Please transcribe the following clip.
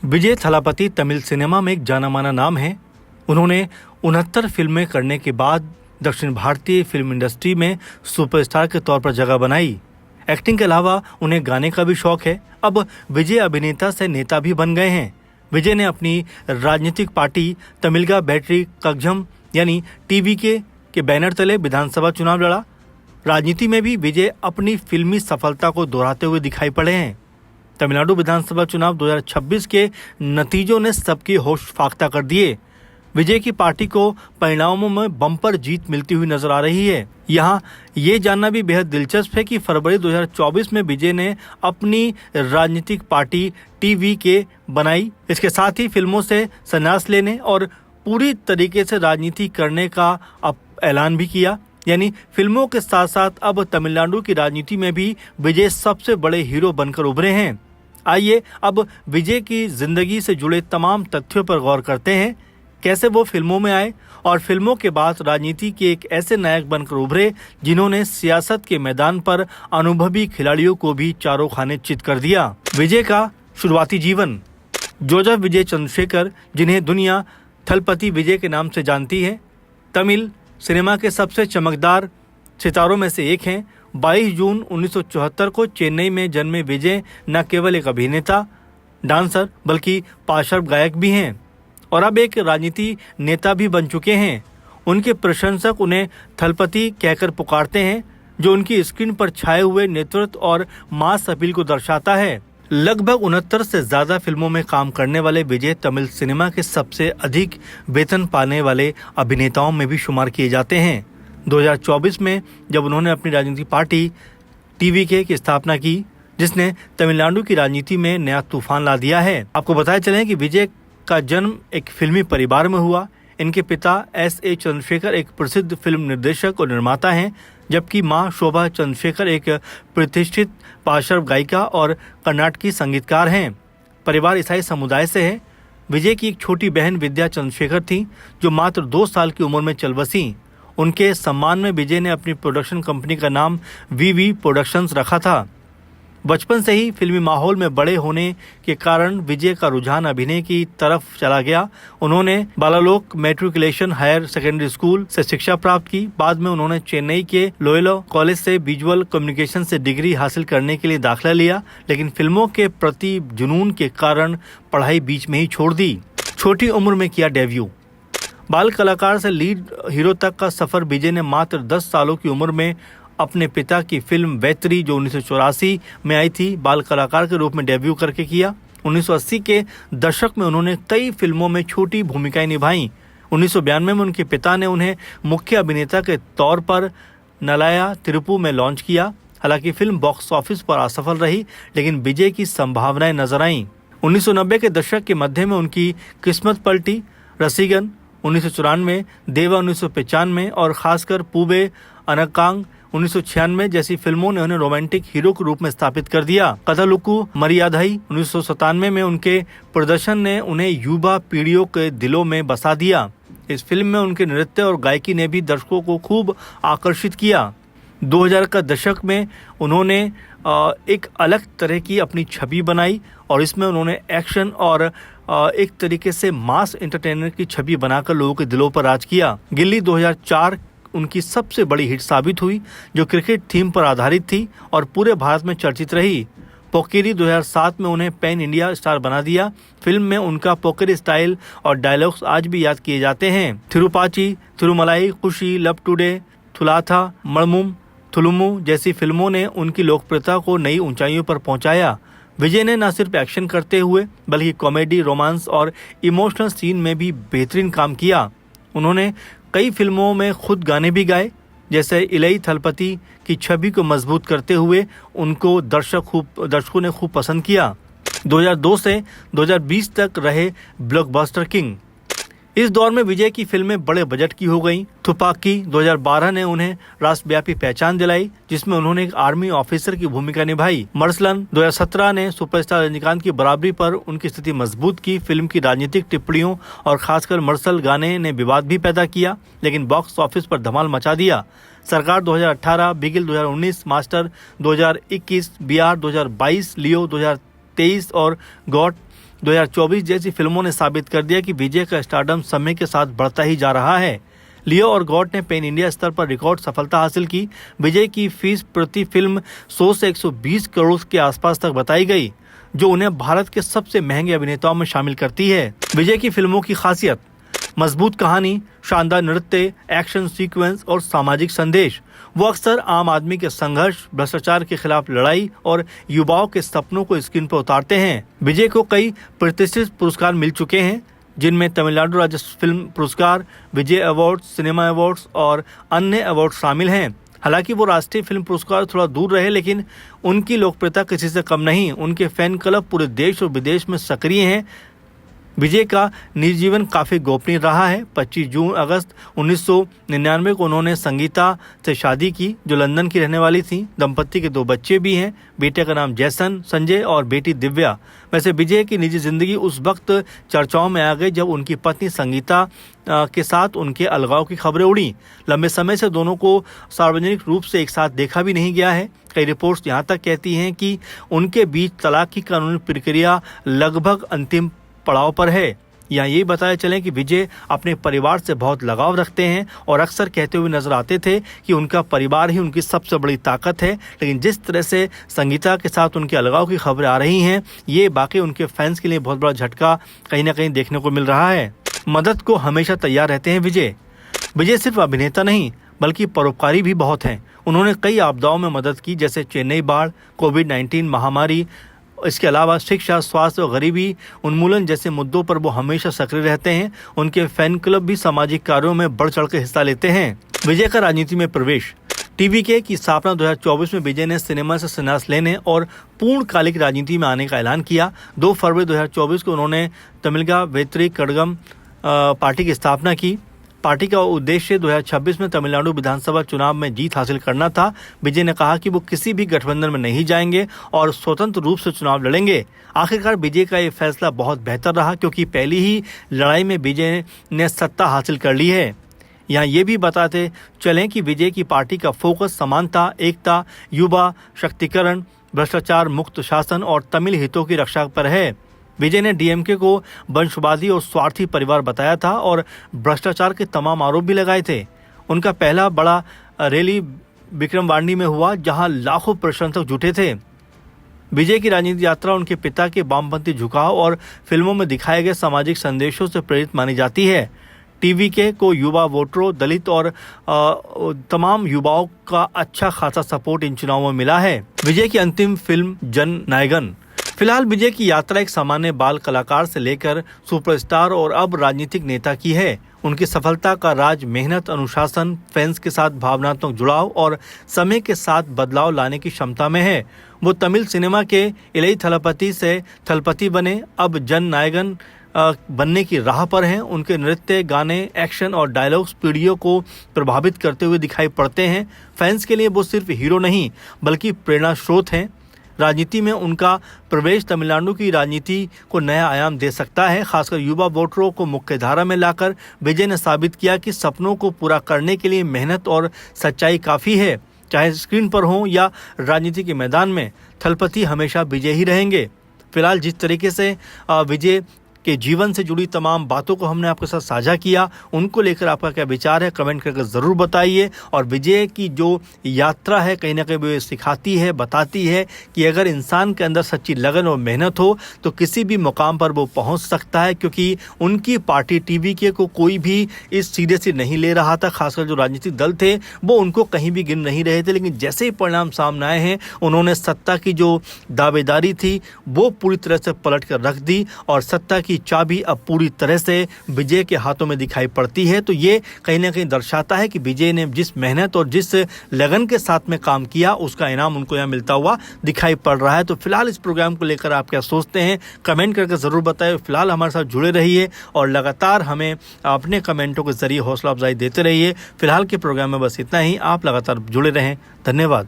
विजय Thalapathy Tamil cinema में एक जाना माना नाम है। उन्होंने 69 फिल्में करने के बाद दक्षिण भारतीय फिल्म इंडस्ट्री में सुपरस्टार के तौर पर जगह बनाई। एक्टिंग के अलावा उन्हें गाने का भी शौक है। अब विजय अभिनेता से नेता भी बन गए हैं। विजय ने अपनी राजनीतिक पार्टी तमिलगा बैटरी कग्झम यानी टीवीके के बैनर तले विधानसभा चुनाव लड़ा। राजनीति में भी विजय अपनी फिल्मी सफलता को दोहराते हुए दिखाई पड़े हैं। तमिलनाडु विधानसभा चुनाव 2026 के नतीजों ने सबकी होश फाख्ता कर दिए। विजय की पार्टी को परिणामों में बम्पर जीत मिलती हुई नजर आ रही है। यहाँ ये जानना भी बेहद दिलचस्प है कि फरवरी 2024 में विजय ने अपनी राजनीतिक पार्टी टीवीके बनाई। इसके साथ ही फिल्मों से संन्यास लेने और पूरी तरीके से राजनीति करने का अब ऐलान भी किया। यानी फिल्मों के साथ साथ अब तमिलनाडु की राजनीति में भी विजय सबसे बड़े हीरो बनकर उभरे हैं। आइए अब विजय की जिंदगी से जुड़े तमाम तथ्यों पर गौर करते हैं। कैसे वो फिल्मों में आए और फिल्मों के बाद राजनीति के एक ऐसे नायक बनकर उभरे जिन्होंने सियासत के मैदान पर अनुभवी खिलाड़ियों को भी चारों खाने चित कर दिया। विजय का शुरुआती जीवन। जोसेफ विजय चंद्रशेखर, जिन्हें दुनिया थलपति विजय के नाम से जानती है, तमिल सिनेमा के सबसे चमकदार सितारों में से एक हैं। 22 जून 1974 को चेन्नई में जन्मे विजय न केवल एक अभिनेता, डांसर बल्कि पार्श्व गायक भी हैं और अब एक राजनीति नेता भी बन चुके हैं। उनके प्रशंसक उन्हें थलपति कहकर पुकारते हैं, जो उनकी स्क्रीन पर छाए हुए नेतृत्व और मास अपील को दर्शाता है। लगभग 69 से ज्यादा फिल्मों में काम करने वाले विजय तमिल सिनेमा के सबसे अधिक वेतन पाने वाले अभिनेताओं में भी शुमार किए जाते हैं। 2024 में जब उन्होंने अपनी राजनीतिक पार्टी टीवीके की स्थापना की, जिसने तमिलनाडु की राजनीति में नया तूफान ला दिया है। आपको बताया चले कि विजय का जन्म एक फिल्मी परिवार में हुआ। इनके पिता S.A. चंद्रशेखर एक प्रसिद्ध फिल्म निर्देशक और निर्माता हैं, जबकि मां शोभा चंद्रशेखर एक प्रतिष्ठित पार्श्व गायिका और कर्नाटकी संगीतकार हैं। परिवार ईसाई समुदाय से है। विजय की एक छोटी बहन विद्या चंद्रशेखर थी, जो मात्र 2 साल की उम्र में चल बसी। उनके सम्मान में विजय ने अपनी प्रोडक्शन कंपनी का नाम VV प्रोडक्शंस रखा था। बचपन से ही फिल्मी माहौल में बड़े होने के कारण विजय का रुझान अभिनय की तरफ चला गया। उन्होंने बालालोक मैट्रिकुलेशन हायर सेकेंडरी स्कूल से शिक्षा प्राप्त की। बाद में उन्होंने चेन्नई के लोयोला कॉलेज से विजुअल कम्युनिकेशन से डिग्री हासिल करने के लिए दाखिला लिया, लेकिन फिल्मों के प्रति जुनून के कारण पढ़ाई बीच में ही छोड़ दी। छोटी उम्र में किया डेब्यू। बाल कलाकार से लीड हीरो तक का सफर विजय ने मात्र 10 सालों की उम्र में अपने पिता की फिल्म वैतरी, जो 1984 में आई थी, बाल कलाकार के रूप में डेब्यू करके किया। 1980 के दशक में उन्होंने कई फिल्मों में छोटी भूमिकाएं निभाईं। 1992 में उनके पिता ने उन्हें मुख्य अभिनेता के तौर पर नलाया तिरुपु में लॉन्च किया। हालांकि फिल्म बॉक्स ऑफिस पर असफल रही, लेकिन विजय की संभावनाएं नजर आईं। 1990 के दशक के मध्य में उनकी किस्मत पलटी। रसीगन 1994, देवा 1995 और खासकर पूबे अनकांग 1996 जैसी फिल्मों ने उन्हें रोमांटिक हीरो के रूप में स्थापित कर दिया। कथालुकु मरियादाई 1997 में उनके प्रदर्शन ने उन्हें युवा पीढ़ियों के दिलों में बसा दिया। इस फिल्म में उनके नृत्य और गायकी ने भी दर्शकों को खूब आकर्षित किया। 2000 का दशक में उन्होंने एक अलग तरह की अपनी छवि बनाई और इसमें उन्होंने एक्शन और एक तरीके से मास एंटरटेनर की छवि बनाकर लोगों के दिलों पर राज किया। गिल्ली 2004 उनकी सबसे बड़ी हिट साबित हुई, जो क्रिकेट थीम पर आधारित थी और पूरे भारत में चर्चित रही। पोकिरी 2007 में उन्हें पैन इंडिया स्टार बना दिया। फिल्म में उनका पोकिरी स्टाइल और डायलॉग्स आज भी याद किए जाते हैं। थिरुपाची, थिरुमलाई, खुशी, लव टुडे, थुलाथा, मड़मुम, थुलुमु जैसी फिल्मों ने उनकी लोकप्रियता को नई ऊंचाइयों पर पहुंचाया। विजय ने न सिर्फ एक्शन करते हुए बल्कि कॉमेडी, रोमांस और इमोशनल सीन में भी बेहतरीन काम किया। उन्होंने कई फिल्मों में खुद गाने भी गाए, जैसे इलई थलपति की छवि को मजबूत करते हुए उनको दर्शकों ने खूब पसंद किया। 2002 से 2020 तक रहे ब्लॉकबस्टर किंग। इस दौर में विजय की फिल्में बड़े बजट की हो गईं। थुपाकी 2012 ने उन्हें राष्ट्रव्यापी पहचान दिलाई, जिसमें उन्होंने एक आर्मी ऑफिसर की भूमिका निभाई। मर्सलन 2017 ने सुपरस्टार रजनीकांत की बराबरी पर उनकी स्थिति मजबूत की। फिल्म की राजनीतिक टिप्पणियों और खासकर मर्सल गाने ने विवाद भी पैदा किया, लेकिन बॉक्स ऑफिस पर धमाल मचा दिया। सरकार 2018, बिगिल 2019, मास्टर 2021, BR 2022, लियो 2023 और गॉड 2024 जैसी फिल्मों ने साबित कर दिया कि विजय का स्टारडम समय के साथ बढ़ता ही जा रहा है। लियो और गॉड ने पैन इंडिया स्तर पर रिकॉर्ड सफलता हासिल की। विजय की फीस प्रति फिल्म 100 से 120 करोड़ के आसपास तक बताई गई, जो उन्हें भारत के सबसे महंगे अभिनेताओं में शामिल करती है। विजय की फिल्मों की खासियत: मजबूत कहानी, शानदार नृत्य, एक्शन सीक्वेंस और सामाजिक संदेश। वो अक्सर आम आदमी के संघर्ष, भ्रष्टाचार के खिलाफ लड़ाई और युवाओं के सपनों को स्क्रीन पर उतारते हैं। विजय को कई प्रतिष्ठित पुरस्कार मिल चुके हैं, जिनमें तमिलनाडु राज्य फिल्म पुरस्कार, विजय अवार्ड, सिनेमा अवार्ड्स और अन्य अवार्ड शामिल हैं। हालांकि वो राष्ट्रीय फिल्म पुरस्कार थोड़ा दूर रहे, लेकिन उनकी लोकप्रियता किसी से कम नहीं। उनके फैन क्लब पूरे देश और विदेश में सक्रिय हैं। विजय का निजी जीवन काफी गोपनीय रहा है। 25 जून अगस्त 1999 को उन्होंने संगीता से शादी की, जो लंदन की रहने वाली थी। दंपति के 2 बच्चे भी हैं, बेटे का नाम जैसन संजय और बेटी दिव्या। वैसे विजय की निजी जिंदगी उस वक्त चर्चाओं में आ गई जब उनकी पत्नी संगीता के साथ उनके अलगाव की खबरें उड़ी। लंबे समय से दोनों को सार्वजनिक रूप से एक साथ देखा भी नहीं गया है। कई रिपोर्ट्स यहाँ तक कहती हैं कि उनके बीच तलाक की कानूनी प्रक्रिया लगभग अंतिम पड़ाव पर है। यहाँ ये बताया चले कि विजय अपने परिवार से बहुत लगाव रखते हैं और अक्सर कहते हुए नजर आते थे कि उनका परिवार ही उनकी सबसे बड़ी ताकत है। लेकिन जिस तरह से संगीता के साथ उनके अलगाव की खबरें आ रही हैं, ये बाकी उनके फैंस के लिए बहुत बड़ा झटका कहीं ना कहीं देखने को मिल रहा है। मदद को हमेशा तैयार रहते हैं विजय। विजय सिर्फ अभिनेता नहीं, बल्कि परोपकारी भी बहुत हैं। उन्होंने कई आपदाओं में मदद की, जैसे चेन्नई बाढ़, कोविड-19 महामारी। इसके अलावा शिक्षा, स्वास्थ्य और गरीबी उन्मूलन जैसे मुद्दों पर वो हमेशा सक्रिय रहते हैं। उनके फैन क्लब भी सामाजिक कार्यों में बढ़ चढ़ के हिस्सा लेते हैं। विजय का राजनीति में प्रवेश: टीवीके की स्थापना 2024 में विजय ने सिनेमा से संन्यास लेने और पूर्णकालिक राजनीति में आने का ऐलान किया। 2 फरवरी 2024 को उन्होंने तमिलगा वेत्री कड़गम पार्टी की स्थापना की। पार्टी का उद्देश्य 2026 में तमिलनाडु विधानसभा चुनाव में जीत हासिल करना था। विजय ने कहा कि वो किसी भी गठबंधन में नहीं जाएंगे और स्वतंत्र रूप से चुनाव लड़ेंगे। आखिरकार विजय का ये फैसला बहुत बेहतर रहा, क्योंकि पहली ही लड़ाई में विजय ने सत्ता हासिल कर ली है। यहाँ ये भी बताते चलें कि विजय की पार्टी का फोकस समानता, एकता, युवा शक्तिकरण, भ्रष्टाचार मुक्त शासन और तमिल हितों की रक्षा पर है। विजय ने डीएमके को वंशवादी और स्वार्थी परिवार बताया था और भ्रष्टाचार के तमाम आरोप भी लगाए थे। उनका पहला बड़ा रैली विक्रमवांडी में हुआ, जहां लाखों प्रशंसक जुटे थे। विजय की राजनीतिक यात्रा उनके पिता के वामपंथी झुकाव और फिल्मों में दिखाए गए सामाजिक संदेशों से प्रेरित मानी जाती है। टीवीके को युवा वोटरों, दलित और तमाम युवाओं का अच्छा खासा सपोर्ट इन चुनावों में मिला है। विजय की अंतिम फिल्म जन नायगन। फिलहाल विजय की यात्रा एक सामान्य बाल कलाकार से लेकर सुपरस्टार और अब राजनीतिक नेता की है। उनकी सफलता का राज मेहनत, अनुशासन, फैंस के साथ भावनात्मक जुड़ाव और समय के साथ बदलाव लाने की क्षमता में है। वो तमिल सिनेमा के इलई थलपति से थलपति बने, अब जन नायगन बनने की राह पर हैं। उनके नृत्य, गाने, एक्शन और डायलॉग्स पीढ़ियों को प्रभावित करते हुए दिखाई पड़ते हैं। फैंस के लिए वो सिर्फ हीरो नहीं, बल्कि प्रेरणा स्रोत हैं। राजनीति में उनका प्रवेश तमिलनाडु की राजनीति को नया आयाम दे सकता है। खासकर युवा वोटरों को मुख्य धारा में लाकर विजय ने साबित किया कि सपनों को पूरा करने के लिए मेहनत और सच्चाई काफ़ी है। चाहे स्क्रीन पर हो या राजनीति के मैदान में, थलपति हमेशा विजय ही रहेंगे। फिलहाल जिस तरीके से विजय के जीवन से जुड़ी तमाम बातों को हमने आपके साथ साझा किया, उनको लेकर आपका क्या विचार है कमेंट करके ज़रूर बताइए। और विजय की जो यात्रा है कहीं ना कहीं वो सिखाती है, बताती है कि अगर इंसान के अंदर सच्ची लगन और मेहनत हो तो किसी भी मुकाम पर वो पहुंच सकता है। क्योंकि उनकी पार्टी टीवीके को कोई भी इस सीरियसली नहीं ले रहा था। खासकर जो राजनीतिक दल थे वो उनको कहीं भी गिन नहीं रहे थे। लेकिन जैसे ही परिणाम सामने आए हैं, उन्होंने सत्ता की जो दावेदारी थी वो पूरी तरह से पलट कर रख दी और सत्ता की चाबी अब पूरी तरह से विजय के हाथों में दिखाई पड़ती है। तो ये कहीं ना कहीं दर्शाता है कि विजय ने जिस मेहनत और जिस लगन के साथ में काम किया, उसका इनाम उनको यहाँ मिलता हुआ दिखाई पड़ रहा है। तो फिलहाल इस प्रोग्राम को लेकर आप क्या सोचते हैं कमेंट करके ज़रूर बताएं। फिलहाल हमारे साथ जुड़े रहिए और लगातार हमें अपने कमेंटों के जरिए हौसला अफजाई देते रहिए। फिलहाल के प्रोग्राम में बस इतना ही। आप लगातार जुड़े रहें। धन्यवाद।